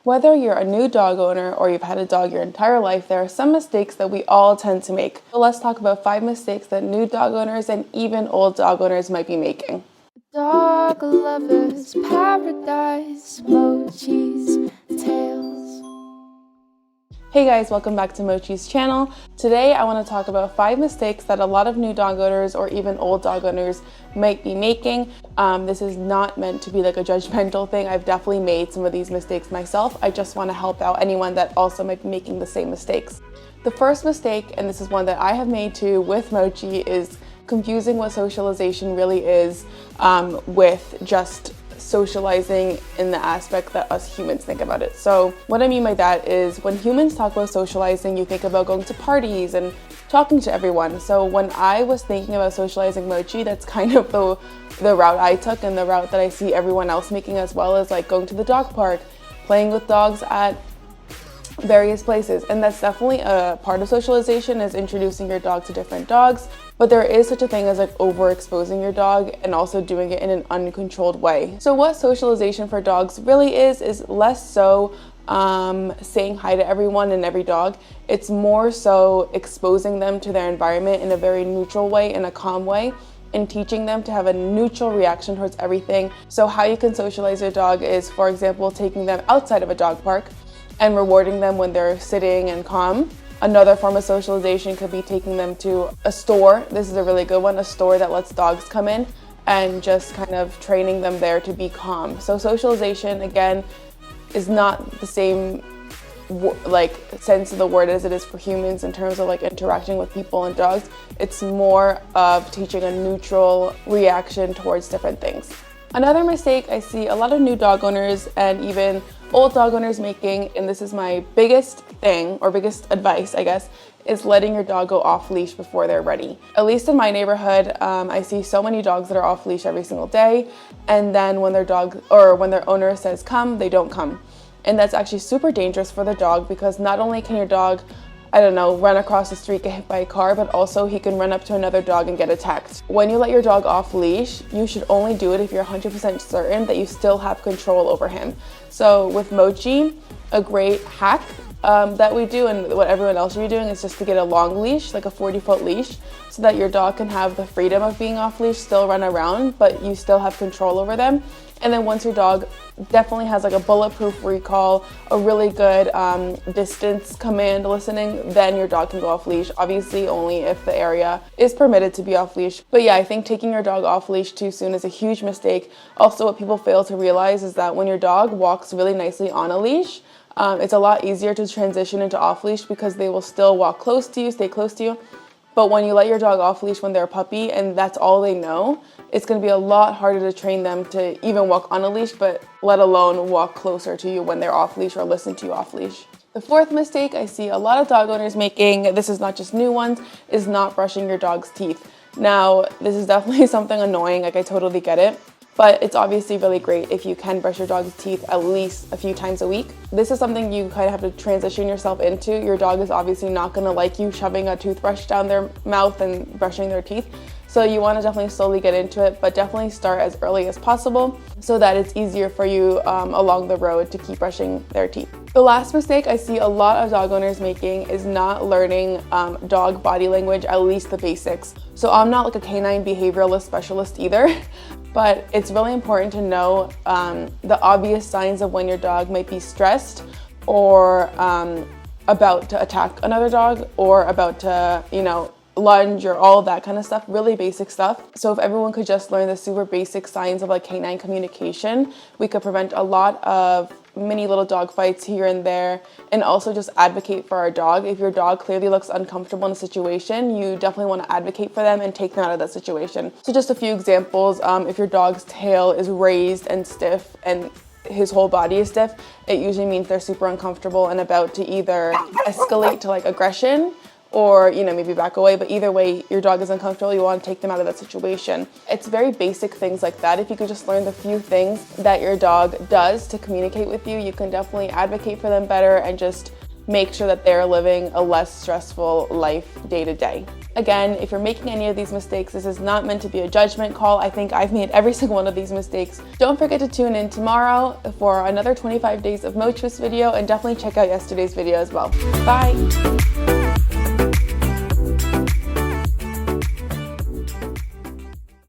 Whether you're a new dog owner or you've had a dog your entire life, there are some mistakes that we all tend to make. So let's talk about 5 mistakes that new dog owners and even old dog owners might be making. Dog lovers paradise, Mochis tales. Hey guys, welcome back to Mochi's channel. Today I want to talk about 5 mistakes that a lot of new dog owners or even old dog owners might be making. This is not meant to be like a judgmental thing. I've definitely made some of these mistakes myself. I just want to help out anyone that also might be making the same mistakes. The first mistake, and this is one that I have made too with Mochi, is confusing what socialization really is with just socializing in the aspect that us humans think about it. So what I mean by that is when humans talk about socializing, you think about going to parties and talking to everyone. So when I was thinking about socializing Mochi, that's kind of the route I took, and the route that I see everyone else making as well, is like going to the dog park, playing with dogs at various places. And that's definitely a part of socialization, is introducing your dog to different dogs. But there is such a thing as like overexposing your dog and also doing it in an uncontrolled way. So what socialization for dogs really is less so saying hi to everyone and every dog. It's more so exposing them to their environment in a very neutral way, in a calm way, and teaching them to have a neutral reaction towards everything. So how you can socialize your dog is, for example, taking them outside of a dog park and rewarding them when they're sitting and calm. Another form of socialization could be taking them to a store. This is a really good one, a store that lets dogs come in, and just kind of training them there to be calm. So socialization, again, is not the same sense of the word as it is for humans in terms of like interacting with people and dogs. It's more of teaching a neutral reaction towards different things. Another mistake I see a lot of new dog owners and even old dog owners making, and this is my biggest thing or biggest advice, I guess, is letting your dog go off leash before they're ready. At least in my neighborhood, I see so many dogs that are off leash every single day, and then when their dog or when their owner says come, they don't come. And that's actually super dangerous for the dog, because not only can your dog, I don't know, run across the street, get hit by a car, but also he can run up to another dog and get attacked. When you let your dog off leash, you should only do it if you're 100% certain that you still have control over him. So with Mochi, a great hack that we do, and what everyone else should be doing, is just to get a long leash, like a 40-foot leash, so that your dog can have the freedom of being off leash, still run around, but you still have control over them. And then once your dog definitely has like a bulletproof recall, a really good distance command listening, then your dog can go off leash. Obviously only if the area is permitted to be off leash. But yeah, I think taking your dog off leash too soon is a huge mistake. Also, what people fail to realize is that when your dog walks really nicely on a leash, it's a lot easier to transition into off leash, because they will still walk close to you, stay close to you. But when you let your dog off leash when they're a puppy and that's all they know, it's going to be a lot harder to train them to even walk on a leash, but let alone walk closer to you when they're off leash or listen to you off leash. The fourth mistake I see a lot of dog owners making, this is not just new ones, is not brushing your dog's teeth. Now, this is definitely something annoying, like I totally get it. But it's obviously really great if you can brush your dog's teeth at least a few times a week. This is something you kind of have to transition yourself into. Your dog is obviously not going to like you shoving a toothbrush down their mouth and brushing their teeth. So you want to definitely slowly get into it, but definitely start as early as possible so that it's easier for you along the road to keep brushing their teeth. The last mistake I see a lot of dog owners making is not learning dog body language, at least the basics. So I'm not like a canine behavioralist specialist either, but it's really important to know the obvious signs of when your dog might be stressed or about to attack another dog or about to, lunge or all that kind of stuff, really basic stuff. So if everyone could just learn the super basic signs of like canine communication, we could prevent a lot of mini little dog fights here and there, and also just advocate for our dog. If your dog clearly looks uncomfortable in a situation, you definitely want to advocate for them and take them out of that situation. So just a few examples, if your dog's tail is raised and stiff and his whole body is stiff, it usually means they're super uncomfortable and about to either escalate to like aggression or maybe back away, but either way your dog is uncomfortable, you want to take them out of that situation. It's very basic things like that. If you could just learn the few things that your dog does to communicate with you, you can definitely advocate for them better and just make sure that they're living a less stressful life day to day. Again, if you're making any of these mistakes, this is not meant to be a judgment call. I think I've made every single one of these mistakes. Don't forget to tune in tomorrow for another 25 days of Mochmas video, and definitely check out yesterday's video as well. Bye!